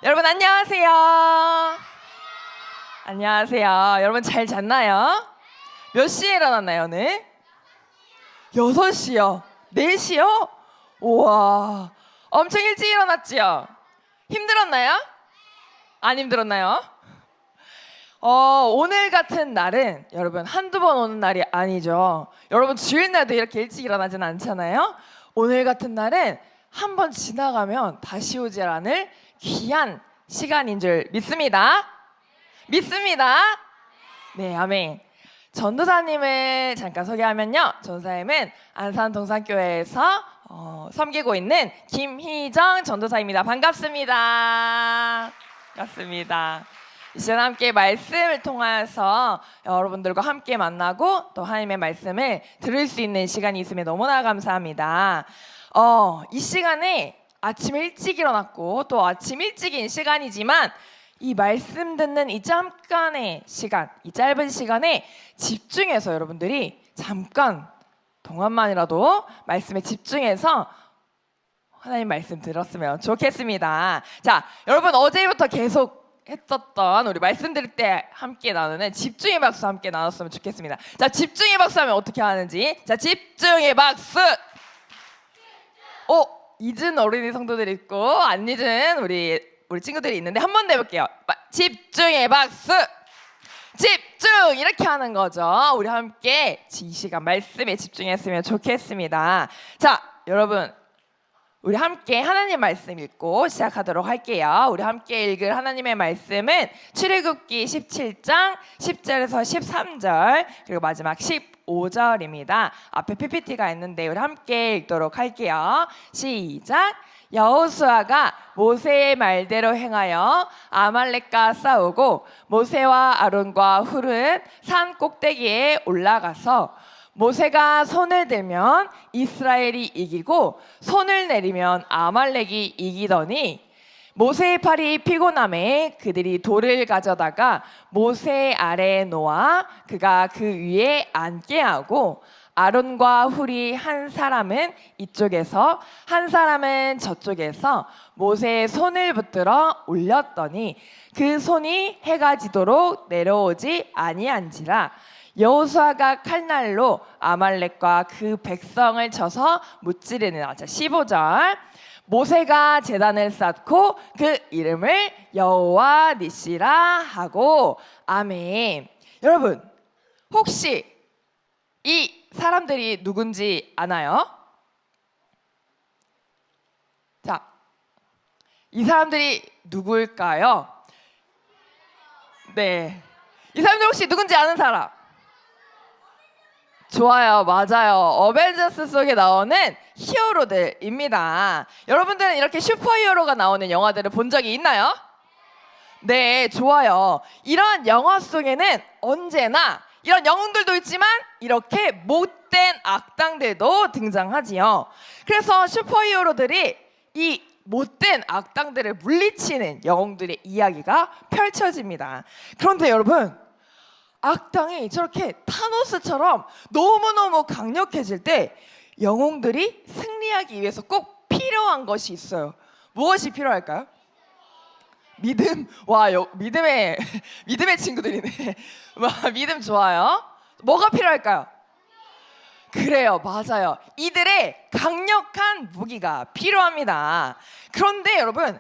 여러분 안녕하세요. 안녕하세요. 여러분 잘 잤나요? 몇 시에 일어났나요 오늘? 6시요. 4시요? 우와, 엄청 일찍 일어났지요? 힘들었나요? 안 힘들었나요? 오늘 같은 날은 여러분 한두 번 오는 날이 아니죠. 여러분 주일날도 이렇게 일찍 일어나진 않잖아요. 오늘 같은 날은 한 번 지나가면 다시 오지 않을 귀한 시간인 줄 믿습니다. 믿습니다. 네, 아멘. 전도사님을 잠깐 소개하면요, 전도사님은 안산동산교회에서 섬기고 있는 김희정 전도사입니다. 반갑습니다. 반갑습니다. 이 시간 함께 말씀을 통해서 여러분들과 함께 만나고 또 하나님의 말씀을 들을 수 있는 시간이 있으면 너무나 감사합니다. 이 시간에 아침 일찍 일어났고 또 아침 일찍인 시간이지만 이 말씀 듣는 이 잠깐의 시간, 이 짧은 시간에 집중해서 여러분들이 잠깐 동안만이라도 말씀에 집중해서 하나님 말씀 들었으면 좋겠습니다. 자, 여러분 어제부터 계속 했었던 우리 말씀 들을 때 함께 나누는 집중의 박수 함께 나눴으면 좋겠습니다. 자, 집중의 박수 하면 어떻게 하는지. 자, 집중의 박수. 잊은 어린이 성도들이 있고 안 잊은 우리 친구들이 있는데 한 번 더 해볼게요. 집중의 박수. 집중, 이렇게 하는 거죠. 우리 함께 이 시간 말씀에 집중했으면 좋겠습니다. 자, 여러분 우리 함께 하나님 말씀 읽고 시작하도록 할게요. 우리 함께 읽을 하나님의 말씀은 출애굽기 17장 10절에서 13절 그리고 마지막 15절입니다. 앞에 PPT가 있는데 우리 함께 읽도록 할게요. 시작. 여호수아가 모세의 말대로 행하여 아말렉과 싸우고 모세와 아론과 훌은 산 꼭대기에 올라가서 모세가 손을 들면 이스라엘이 이기고 손을 내리면 아말렉이 이기더니 모세의 팔이 피곤함에 그들이 돌을 가져다가 모세 아래에 놓아 그가 그 위에 앉게 하고 아론과 훌이 한 사람은 이쪽에서 한 사람은 저쪽에서 모세의 손을 붙들어 올렸더니 그 손이 해가 지도록 내려오지 아니한지라. 여호수아가 칼날로 아말렉과 그 백성을 쳐서 무찌르니라. 자, 15절. 모세가 제단을 쌓고 그 이름을 여호와 니시라 하고. 아멘. 여러분 혹시 이 사람들이 누군지 아나요? 자, 이 사람들이 누굴까요? 네, 이 사람들 혹시 누군지 아는 사람? 좋아요, 맞아요. 어벤져스 속에 나오는 히어로들입니다. 여러분들은 이렇게 슈퍼히어로가 나오는 영화들을 본 적이 있나요? 네, 좋아요. 이런 영화 속에는 언제나 이런 영웅들도 있지만 이렇게 못된 악당들도 등장하지요. 그래서 슈퍼히어로들이 이 못된 악당들을 물리치는 영웅들의 이야기가 펼쳐집니다. 그런데 여러분, 악당이 저렇게 타노스처럼 너무너무 강력해질 때 영웅들이 승리하기 위해서 꼭 필요한 것이 있어요. 무엇이 필요할까요? 믿음. 와, 믿음의 친구들이네. 와, 믿음 좋아요. 뭐가 필요할까요? 그래요, 맞아요. 이들의 강력한 무기가 필요합니다. 그런데 여러분,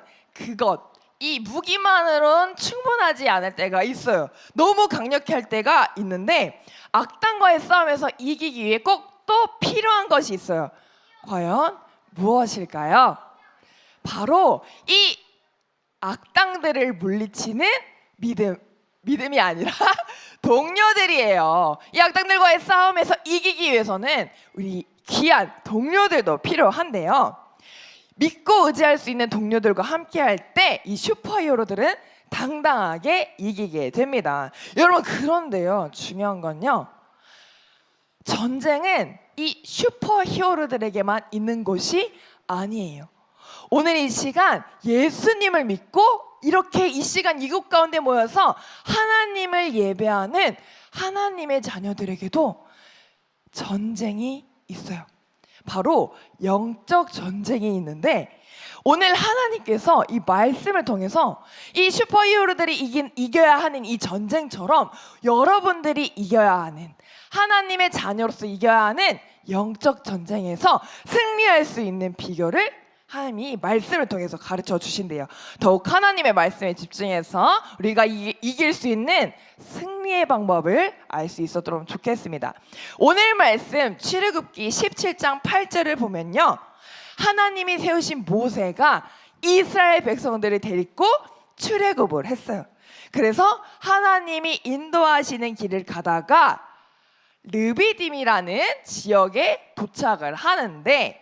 이 무기만으로는 충분하지 않을 때가 있어요. 너무 강력해 할 때가 있는데 악당과의 싸움에서 이기기 위해 꼭 또 필요한 것이 있어요. 과연 무엇일까요? 바로 이 악당들을 물리치는 믿음이 아니라 동료들이에요. 이 악당들과의 싸움에서 이기기 위해서는 우리 귀한 동료들도 필요한데요. 믿고 의지할 수 있는 동료들과 함께 할 때 이 슈퍼히어로들은 당당하게 이기게 됩니다. 여러분, 그런데요, 중요한 건요, 전쟁은 이 슈퍼히어로들에게만 있는 것이 아니에요. 오늘 이 시간 예수님을 믿고 이렇게 이 시간 이곳 가운데 모여서 하나님을 예배하는 하나님의 자녀들에게도 전쟁이 있어요. 바로 영적 전쟁이 있는데 오늘 하나님께서 이 말씀을 통해서 이 슈퍼히어로들이 이겨야 하는 이 전쟁처럼 여러분들이 이겨야 하는, 하나님의 자녀로서 이겨야 하는 영적 전쟁에서 승리할 수 있는 비결을 하나님이 말씀을 통해서 가르쳐 주신대요. 더욱 하나님의 말씀에 집중해서 우리가 이길 수 있는 승리의 방법을 알 수 있었도록 좋겠습니다. 오늘 말씀 출애굽기 17장 8절을 보면요, 하나님이 세우신 모세가 이스라엘 백성들을 데리고 출애굽을 했어요. 그래서 하나님이 인도하시는 길을 가다가 르비딤이라는 지역에 도착을 하는데,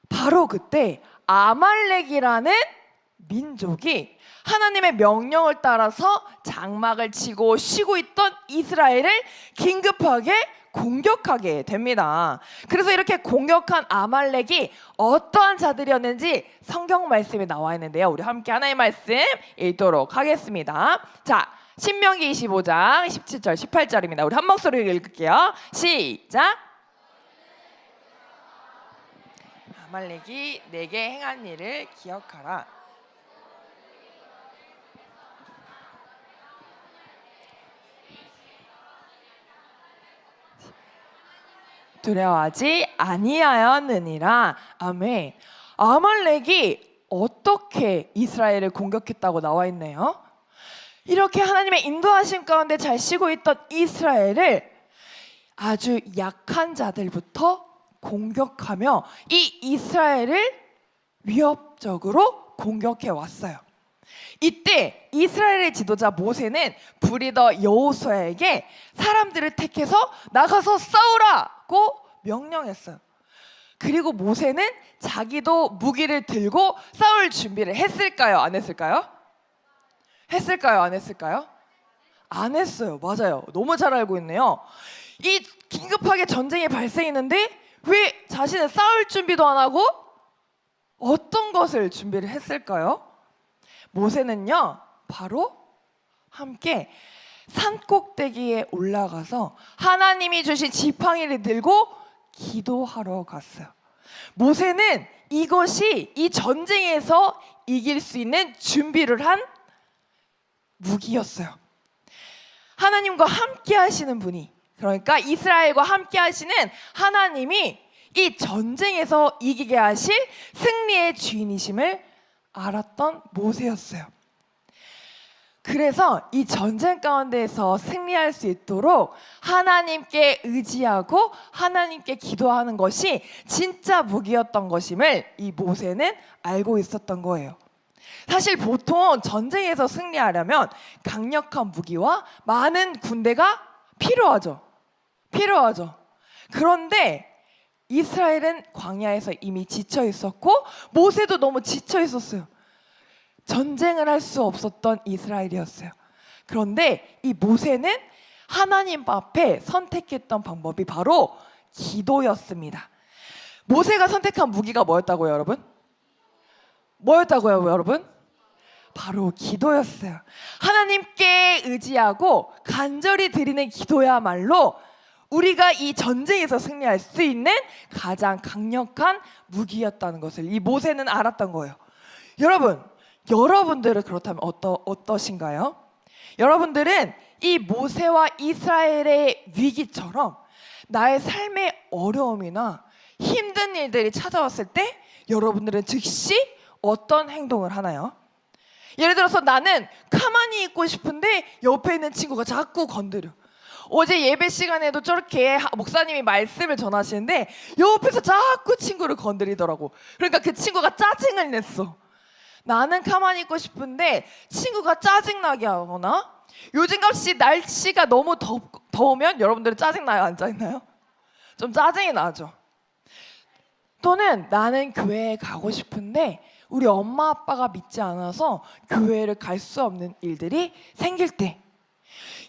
바로 그때 아말렉이라는 민족이 하나님의 명령을 따라서 장막을 치고 쉬고 있던 이스라엘을 긴급하게 공격하게 됩니다. 그래서 이렇게 공격한 아말렉이 어떠한 자들이었는지 성경 말씀에 나와 있는데요, 우리 함께 하나님의 말씀 읽도록 하겠습니다. 자, 신명기 25장 17절 18절입니다. 우리 한 목소리로 읽을게요. 시작. 아말렉이 내게 행한 일을 기억하라. 두려워하지 아니하였느니라. 아멘. 아말렉이 어떻게 이스라엘을 공격했다고 나와 있네요. 이렇게 하나님의 인도하심 가운데 잘 쉬고 있던 이스라엘을 아주 약한 자들부터 공격하며 이 이스라엘을 위협적으로 공격해 왔어요. 이때 이스라엘의 지도자 모세는 브리더 여호수아에게 사람들을 택해서 나가서 싸우라고 명령했어요. 그리고 모세는 자기도 무기를 들고 싸울 준비를 했을까요? 안 했을까요? 했을까요? 안 했을까요? 안 했어요. 맞아요. 너무 잘 알고 있네요. 이 긴급하게 전쟁이 발생했는데 왜 자신은 싸울 준비도 안 하고 어떤 것을 준비를 했을까요? 모세는요, 바로 함께 산 꼭대기에 올라가서 하나님이 주신 지팡이를 들고 기도하러 갔어요. 모세는 이것이 이 전쟁에서 이길 수 있는 준비를 한 무기였어요. 하나님과 함께 하시는 분이, 그러니까 이스라엘과 함께 하시는 하나님이 이 전쟁에서 이기게 하실 승리의 주인이심을 알았던 모세였어요. 그래서 이 전쟁 가운데에서 승리할 수 있도록 하나님께 의지하고 하나님께 기도하는 것이 진짜 무기였던 것임을 이 모세는 알고 있었던 거예요. 사실 보통 전쟁에서 승리하려면 강력한 무기와 많은 군대가 필요하죠. 그런데 이스라엘은 광야에서 이미 지쳐 있었고 모세도 너무 지쳐 있었어요. 전쟁을 할 수 없었던 이스라엘이었어요. 그런데 이 모세는 하나님 앞에 선택했던 방법이 바로 기도였습니다. 모세가 선택한 무기가 뭐였다고요, 여러분? 뭐였다고요, 여러분? 바로 기도였어요. 하나님께 의지하고 간절히 드리는 기도야말로 우리가 이 전쟁에서 승리할 수 있는 가장 강력한 무기였다는 것을 이 모세는 알았던 거예요. 여러분들은 그렇다면 어떠신가요? 여러분들은 이 모세와 이스라엘의 위기처럼 나의 삶의 어려움이나 힘든 일들이 찾아왔을 때 여러분들은 즉시 어떤 행동을 하나요? 예를 들어서 나는 가만히 있고 싶은데 옆에 있는 친구가 자꾸 건드려. 어제 예배 시간에도 저렇게 목사님이 말씀을 전하시는데 옆에서 자꾸 친구를 건드리더라고. 그러니까 그 친구가 짜증을 냈어. 나는 가만히 있고 싶은데 친구가 짜증나게 하거나, 요즘같이 날씨가 너무 더우면 여러분들은 짜증나요? 안 짜증나요? 좀 짜증이 나죠. 또는 나는 교회에 가고 싶은데 우리 엄마 아빠가 믿지 않아서 교회를 갈 수 없는 일들이 생길 때,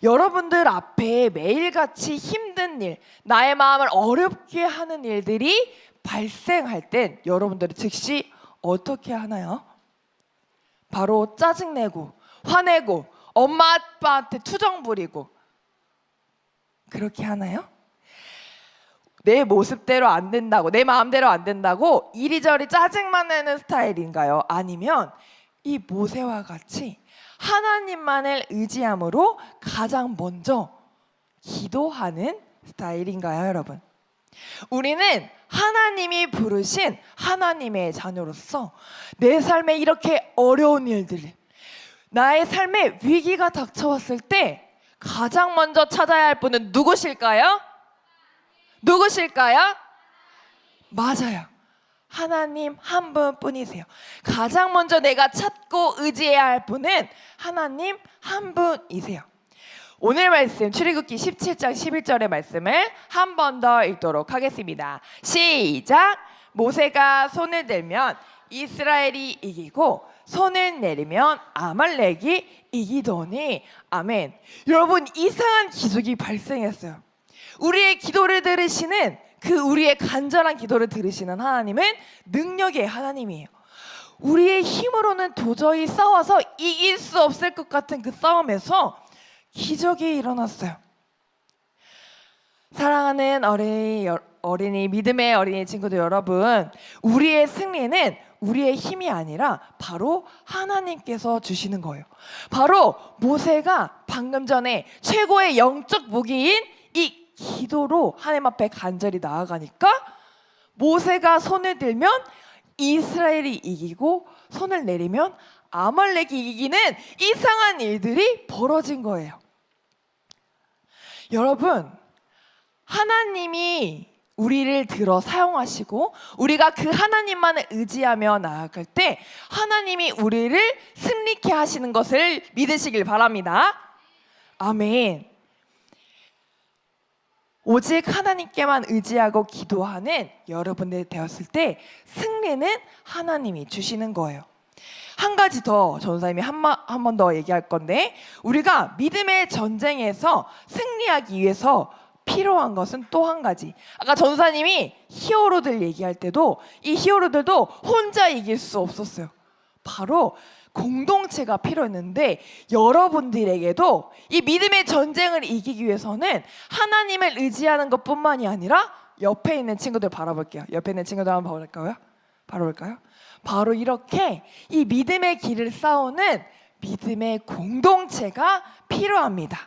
여러분들 앞에 매일같이 힘든 일, 나의 마음을 어렵게 하는 일들이 발생할 땐 여러분들은 즉시 어떻게 하나요? 바로 짜증내고 화내고 엄마 아빠한테 투정 부리고 그렇게 하나요? 내 모습대로 안 된다고, 내 마음대로 안 된다고 이리저리 짜증만 내는 스타일인가요? 아니면 이 모세와 같이 하나님만을 의지함으로 가장 먼저 기도하는 스타일인가요, 여러분? 우리는 하나님이 부르신 하나님의 자녀로서 내 삶에 이렇게 어려운 일들, 나의 삶에 위기가 닥쳐왔을 때 가장 먼저 찾아야 할 분은 누구실까요? 누구실까요? 맞아요. 하나님 한 분뿐이세요. 가장 먼저 내가 찾고 의지해야 할 분은 하나님 한 분이세요. 오늘 말씀 출애굽기 17장 11절의 말씀을 한 번 더 읽도록 하겠습니다. 시작! 모세가 손을 들면 이스라엘이 이기고 손을 내리면 아말렉이 이기더니. 아멘. 여러분, 이상한 기적이 발생했어요. 우리의 기도를 들으시는, 그 우리의 간절한 기도를 들으시는 하나님은 능력의 하나님이에요. 우리의 힘으로는 도저히 싸워서 이길 수 없을 것 같은 그 싸움에서 기적이 일어났어요. 사랑하는 어린이 믿음의 어린이 친구들 여러분, 우리의 승리는 우리의 힘이 아니라 바로 하나님께서 주시는 거예요. 바로 모세가 방금 전에 최고의 영적 무기인 이 기도로 하나님 앞에 간절히 나아가니까 모세가 손을 들면 이스라엘이 이기고 손을 내리면 아말렉이 이기는 이상한 일들이 벌어진 거예요. 여러분, 하나님이 우리를 들어 사용하시고 우리가 그 하나님만을 의지하며 나아갈 때 하나님이 우리를 승리케 하시는 것을 믿으시길 바랍니다. 아멘. 오직 하나님께만 의지하고 기도하는 여러분들이 되었을 때 승리는 하나님이 주시는 거예요. 한 가지 더 전사님이 한 번 더 얘기할 건데, 우리가 믿음의 전쟁에서 승리하기 위해서 필요한 것은 또 한 가지. 아까 전사님이 히어로들 얘기할 때도 이 히어로들도 혼자 이길 수 없었어요. 바로 공동체가 필요했는데, 여러분들에게도 이 믿음의 전쟁을 이기기 위해서는 하나님을 의지하는 것뿐만이 아니라 옆에 있는 친구들 바라볼게요. 옆에 있는 친구들 한번 바라볼까요? 바로 이렇게 이 믿음의 길을 싸우는 믿음의 공동체가 필요합니다.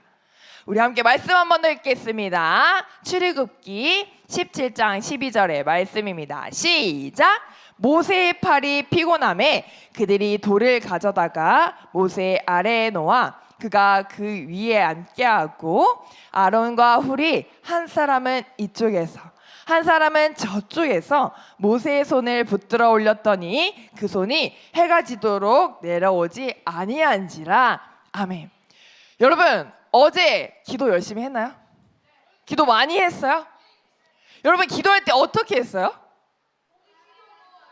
우리 함께 말씀 한 번 더 읽겠습니다. 출애굽기 17장 12절의 말씀입니다. 시작! 모세의 팔이 피곤함에 그들이 돌을 가져다가 모세 아래에 놓아 그가 그 위에 앉게 하고 아론과 훌이 한 사람은 이쪽에서 한 사람은 저쪽에서 모세의 손을 붙들어 올렸더니 그 손이 해가 지도록 내려오지 아니한지라. 아멘. 여러분, 어제 기도 열심히 했나요? 기도 많이 했어요? 여러분, 기도할 때 어떻게 했어요?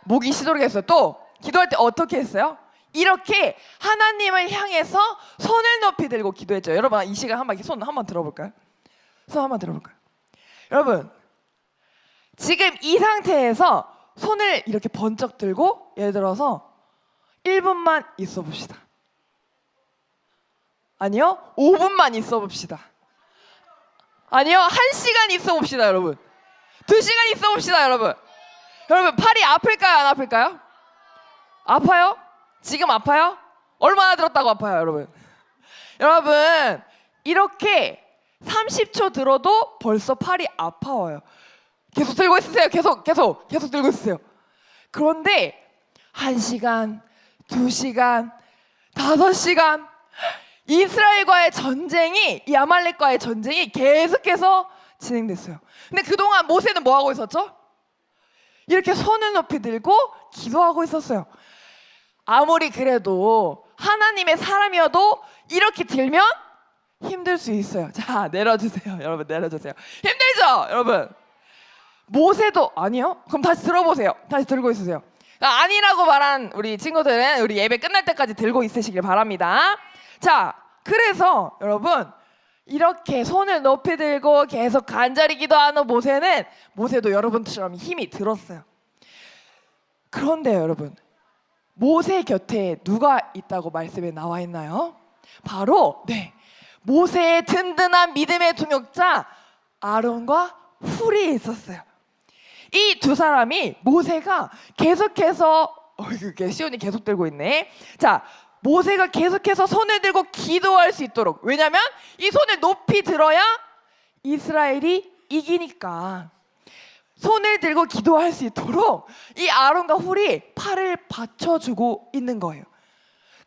목이 쉬도록 했어요. 또 기도할 때 어떻게 했어요? 이렇게 하나님을 향해서 손을 높이 들고 기도했죠. 여러분, 이 시간 한번 손 한번 들어볼까요? 손 한번 들어볼까요? 여러분, 지금 이 상태에서 손을 이렇게 번쩍 들고 예를 들어서 1분만 있어 봅시다. 아니요, 5분만 있어 봅시다. 아니요, 1시간 있어 봅시다, 여러분. 2시간 있어 봅시다, 여러분. 여러분, 팔이 아플까요, 안 아플까요? 아파요? 지금 아파요? 얼마나 들었다고 아파요, 여러분? 여러분, 이렇게 30초 들어도 벌써 팔이 아파워요. 계속 들고 있으세요. 계속 들고 있으세요. 그런데 1시간, 2시간, 5시간 이스라엘과의 전쟁이, 이 아말렉과의 전쟁이 계속해서 진행됐어요. 근데 그동안 모세는 뭐 하고 있었죠? 이렇게 손을 높이 들고 기도하고 있었어요. 아무리 그래도 하나님의 사람이어도 이렇게 들면 힘들 수 있어요. 자, 내려주세요. 여러분, 내려주세요. 힘들죠? 여러분. 모세도 아니요? 그럼 다시 들어보세요. 다시 들고 있으세요. 아니라고 말한 우리 친구들은 우리 예배 끝날 때까지 들고 있으시길 바랍니다. 자, 그래서 여러분, 이렇게 손을 높이 들고 계속 간절히 기도하는 모세도 여러분처럼 힘이 들었어요. 그런데 여러분, 모세 곁에 누가 있다고 말씀에 나와 있나요? 바로 모세의 든든한 믿음의 동역자 아론과 훌이 있었어요. 이 두 사람이 모세가 계속해서 이게 시온이 계속 들고 있네. 자, 모세가 계속해서 손을 들고 기도할 수 있도록, 왜냐면 이 손을 높이 들어야 이스라엘이 이기니까 손을 들고 기도할 수 있도록 이 아론과 훌이 팔을 받쳐주고 있는 거예요.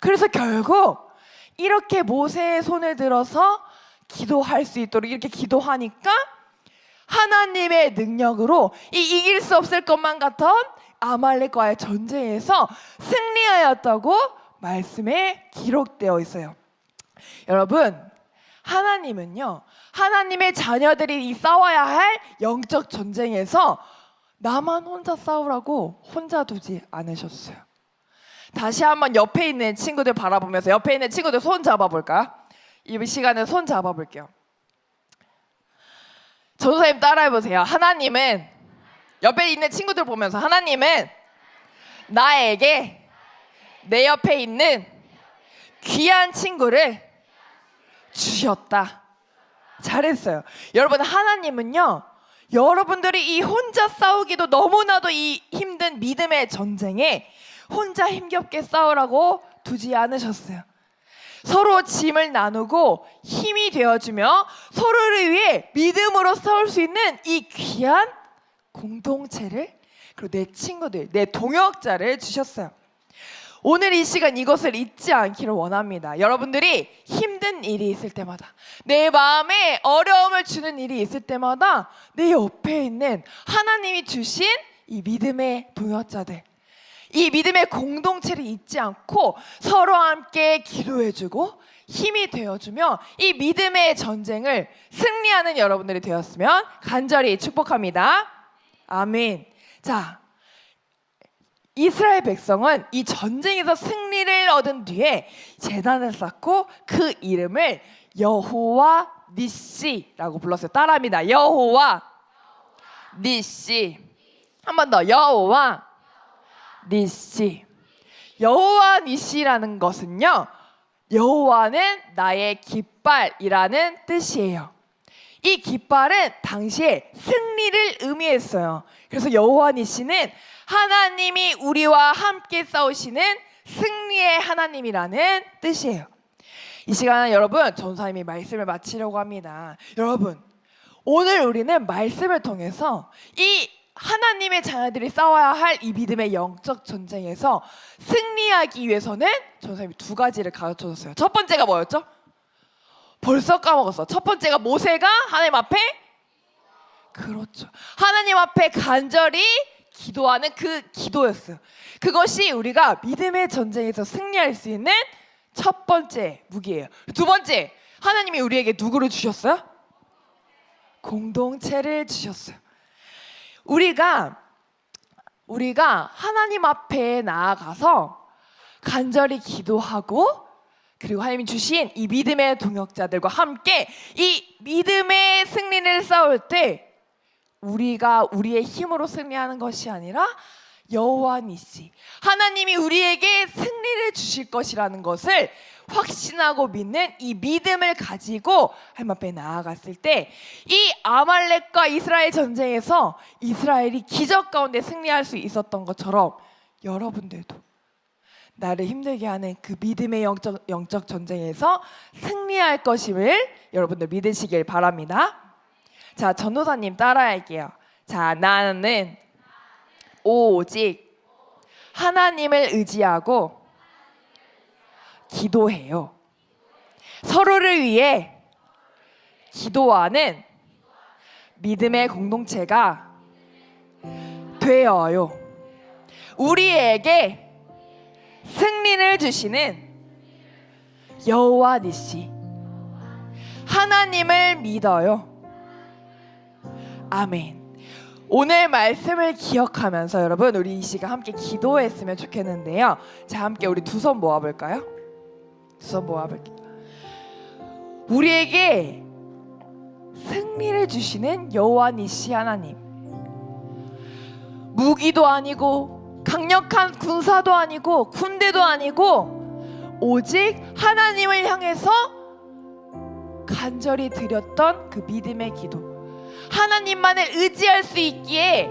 그래서 결국 이렇게 모세의 손을 들어서 기도할 수 있도록 이렇게 기도하니까 하나님의 능력으로 이 이길 수 없을 것만 같던 아말렉과의 전쟁에서 승리하였다고 말씀에 기록되어 있어요. 여러분, 하나님은요, 하나님의 자녀들이 이 싸워야 할 영적 전쟁에서 나만 혼자 싸우라고 혼자 두지 않으셨어요. 다시 한번 옆에 있는 친구들 바라보면서 옆에 있는 친구들 손 잡아볼까요? 이 시간에 손 잡아볼게요. 전도사님 따라해보세요. 하나님은, 옆에 있는 친구들 보면서, 하나님은 나에게 내 옆에 있는 귀한 친구를 주셨다. 잘했어요. 여러분, 하나님은요, 여러분들이 이 혼자 싸우기도 너무나도 이 힘든 믿음의 전쟁에 혼자 힘겹게 싸우라고 두지 않으셨어요. 서로 짐을 나누고 힘이 되어주며 서로를 위해 믿음으로 싸울 수 있는 이 귀한 공동체를, 그리고 내 친구들, 내 동역자를 주셨어요. 오늘 이 시간 이것을 잊지 않기를 원합니다. 여러분들이 힘든 일이 있을 때마다, 내 마음에 어려움을 주는 일이 있을 때마다 내 옆에 있는 하나님이 주신 이 믿음의 동역자들, 이 믿음의 공동체를 잊지 않고 서로 함께 기도해주고 힘이 되어주며 이 믿음의 전쟁을 승리하는 여러분들이 되었으면 간절히 축복합니다. 아멘. 자, 이스라엘 백성은 이 전쟁에서 승리를 얻은 뒤에 제단을 쌓고 그 이름을 여호와 니시라고 불렀어요. 따라합니다. 여호와 니시. 한 번 더. 여호와 니시. 여호와 니시라는 것은요, 여호와는 나의 깃발이라는 뜻이에요. 이 깃발은 당시에 승리를 의미했어요. 그래서 여호와 니시는 하나님이 우리와 함께 싸우시는 승리의 하나님이라는 뜻이에요. 이 시간은 여러분, 전사님이 말씀을 마치려고 합니다. 여러분, 오늘 우리는 말씀을 통해서 이 하나님의 자녀들이 싸워야 할 이 믿음의 영적 전쟁에서 승리하기 위해서는 전사님이 두 가지를 가르쳐줬어요. 첫 번째가 뭐였죠? 벌써 까먹었어. 첫 번째가 모세가 하나님 앞에, 그렇죠, 하나님 앞에 간절히 기도하는 그 기도였어요. 그것이 우리가 믿음의 전쟁에서 승리할 수 있는 첫 번째 무기예요. 두 번째, 하나님이 우리에게 누구를 주셨어요? 공동체를 주셨어요. 우리가 하나님 앞에 나아가서 간절히 기도하고, 그리고 하나님이 주신 이 믿음의 동역자들과 함께 이 믿음의 승리를 싸울 때 우리가 우리의 힘으로 승리하는 것이 아니라 여호와 니시, 하나님이 우리에게 승리를 주실 것이라는 것을 확신하고 믿는 이 믿음을 가지고 하나님 앞에 나아갔을 때 이 아말렉과 이스라엘 전쟁에서 이스라엘이 기적 가운데 승리할 수 있었던 것처럼 여러분들도 나를 힘들게 하는 그 믿음의 영적 전쟁에서 승리할 것임을 여러분들 믿으시길 바랍니다. 자, 전도사님 따라할게요. 자, 나는 오직 하나님을 의지하고 기도해요. 서로를 위해 기도하는 믿음의 공동체가 되어요. 우리에게 승리를 주시는 여호와 니시, 하나님을 믿어요. 아멘. 오늘 말씀을 기억하면서 여러분, 우리 이 시간 함께 기도했으면 좋겠는데요. 자, 함께 우리 두 손 모아볼까요? 두 손 모아볼게요. 우리에게 승리를 주시는 여호와 니시 하나님, 무기도 아니고 강력한 군사도 아니고 군대도 아니고 오직 하나님을 향해서 간절히 드렸던 그 믿음의 기도, 하나님만을 의지할 수 있기에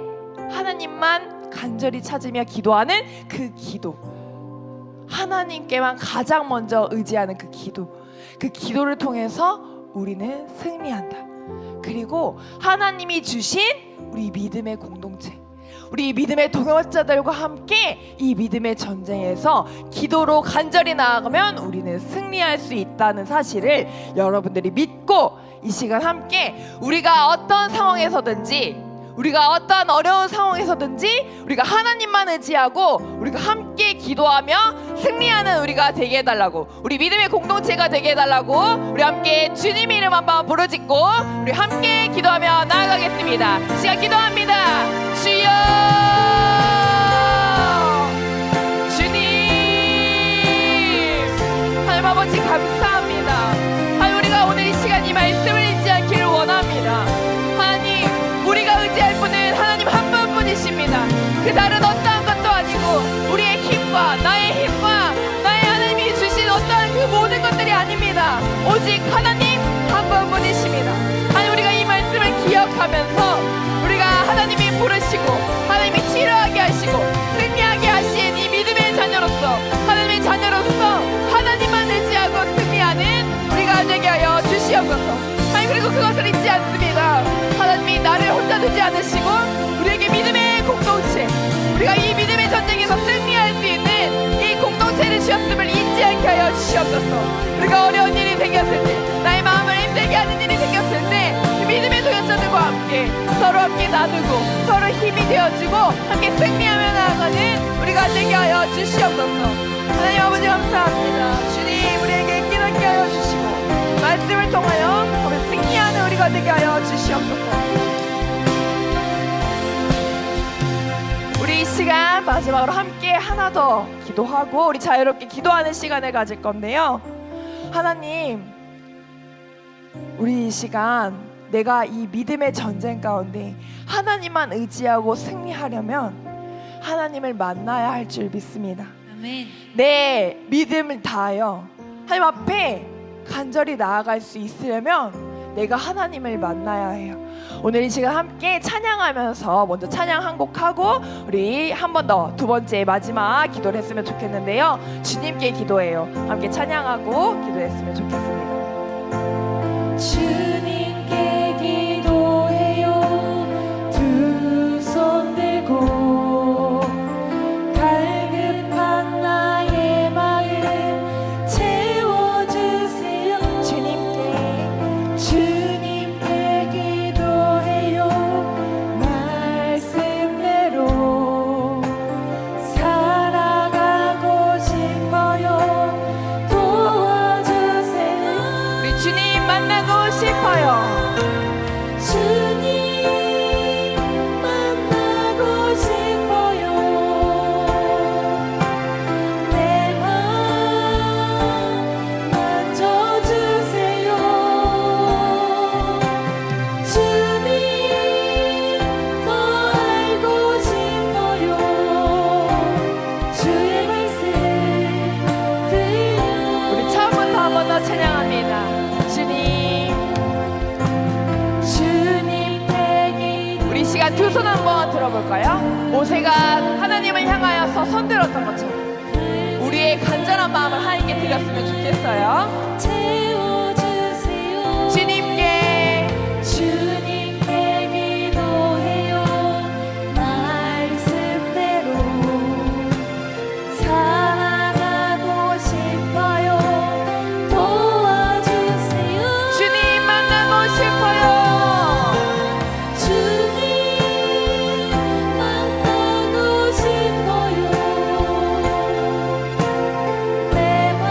하나님만 간절히 찾으며 기도하는 그 기도, 하나님께만 가장 먼저 의지하는 그 기도, 그 기도를 통해서 우리는 승리한다. 그리고 하나님이 주신 우리 믿음의 공동체, 우리 믿음의 동역자들과 함께 이 믿음의 전쟁에서 기도로 간절히 나아가면 우리는 승리할 수 있다는 사실을 여러분들이 믿고 이 시간 함께 우리가 어떤 상황에서든지, 우리가 어떠한 어려운 상황에서든지 우리가 하나님만 의지하고 우리가 함께 기도하며 승리하는 우리가 되게 해달라고, 우리 믿음의 공동체가 되게 해달라고 우리 함께 주님 이름 한번 부르짖고 우리 함께 기도하며 나아가겠습니다. 시간 기도합니다. 주여, 주님, 하나님 아버지 감사합니다. 하나님, 우리가 오늘 이 시간 이 말씀을 잊지 않기를 원합니다. 하나님, 우리가 의지할 분은 하나님 한 분뿐이십니다. 그 다른 어떠한 것도 아니고 우리의 힘과 나의 하나님이 주신 어떠한 그 모든 것들이 아닙니다. 오직 하나님 한 분뿐이십니다. 하나님, 우리가 이 말씀을 기억하면서 우리가 하나님이 부르시고 하나님이 치료하게 하시고 승리하게 하신 이 믿음의 자녀로서, 하나님의 자녀로서 하나님만 의지하고 승리하는 우리가 되게 하여 주시옵소서. 하나님, 그리고 그것을 잊지 않습니다. 하나님이 나를 혼자 두지 않으시고 우리에게 믿음의 공동체, 우리가 이 믿음의 전쟁에서 승리할 수 있는 이 공동체를 주셨음을 잊지 않게 하여 주시옵소서. 우리가 어려운 일이 생겼을 때, 나의 마음을 힘들게 하는 일이 생겼을 때 믿음의 동역자들과 함께 서로 함께 나누고 서로 힘이 되어주고 함께 승리하며 나아가는 우리가 되게 하여 주시옵소서. 하나님 아버지 감사합니다. 주님, 우리에게 깨닫게 하여 주시고 말씀을 통하여 우리 승리하는 우리가 되게 하여 주시옵소서. 우리 이 시간 마지막으로 함께 하나 더 기도하고 우리 자유롭게 기도하는 시간을 가질 건데요. 하나님, 우리 이 시간 내가 이 믿음의 전쟁 가운데 하나님만 의지하고 승리하려면 하나님을 만나야 할 줄 믿습니다. 아멘. 내 믿음을 다하여 하나님 앞에 간절히 나아갈 수 있으려면 내가 하나님을 만나야 해요. 오늘 이 시간 함께 찬양하면서 먼저 찬양 한 곡 하고 우리 한 번 더 두 번째 마지막 기도를 했으면 좋겠는데요. 주님께 기도해요. 함께 찬양하고 기도했으면 좋겠습니다. 주님께 기도해요. 두 손 들고 갈급한 나의 마음 채워주세요. 주님께 기도해요. 말씀대로 살아가고 싶어요. 도와주세요. 우리 주님 만나고 싶어요. 주님 만나고 싶어요. 내 맘 만져주세요. 주님 더 알고 싶어요. 주의 말씀 들려. 우리 처음부터 한 번 더 찬양합니다. 우리 시간 두 손 한번 들어볼까요? 모세가 하나님을 향하여서 손 들었던 것처럼 우리의 간절한 마음을 하나님께 드렸으면 좋겠어요. 채워주세요. 주님께 기도해요. 말씀대로 살아가고 싶어요. 도와주세요. 주님 만나고 싶어요. 주님 만나고 싶어요. 내 맘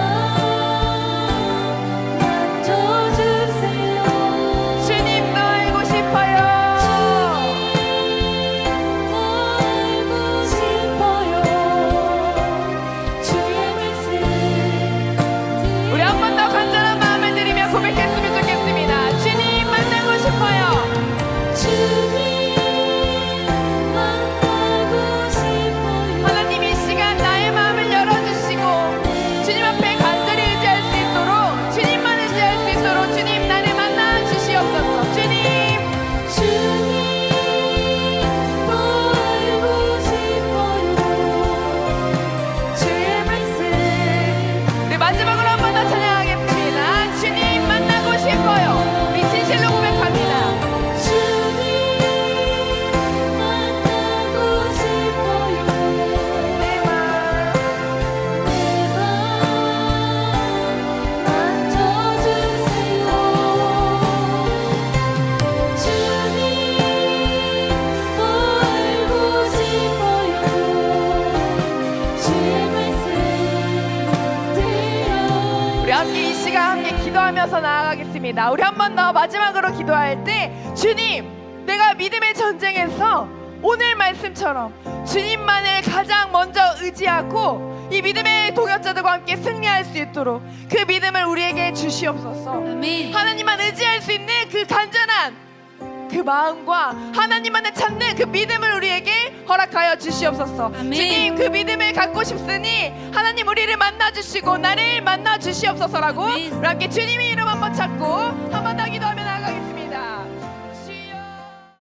함께 이 시간 함께 기도하면서 나아가겠습니다. 우리 한 번 더 마지막으로 기도할 때 주님, 내가 믿음의 전쟁에서 오늘 말씀처럼 주님만을 가장 먼저 의지하고 이 믿음의 동역자들과 함께 승리할 수 있도록 그 믿음을 우리에게 주시옵소서. 아멘. 하나님만 의지할 수 있는 그 간절한 그 마음과 하나님만을 찾는 그 믿음을 우리에게 허락하여 주시옵소서. 아멘. 주님, 그 믿음을 갖고 싶으니 하나님 우리를 만나주시고 나를 만나주시옵소서라고 아멘. 우리 함께 주님의 이름 한번 찾고 한 번 더 기도하며 나아가겠습니다.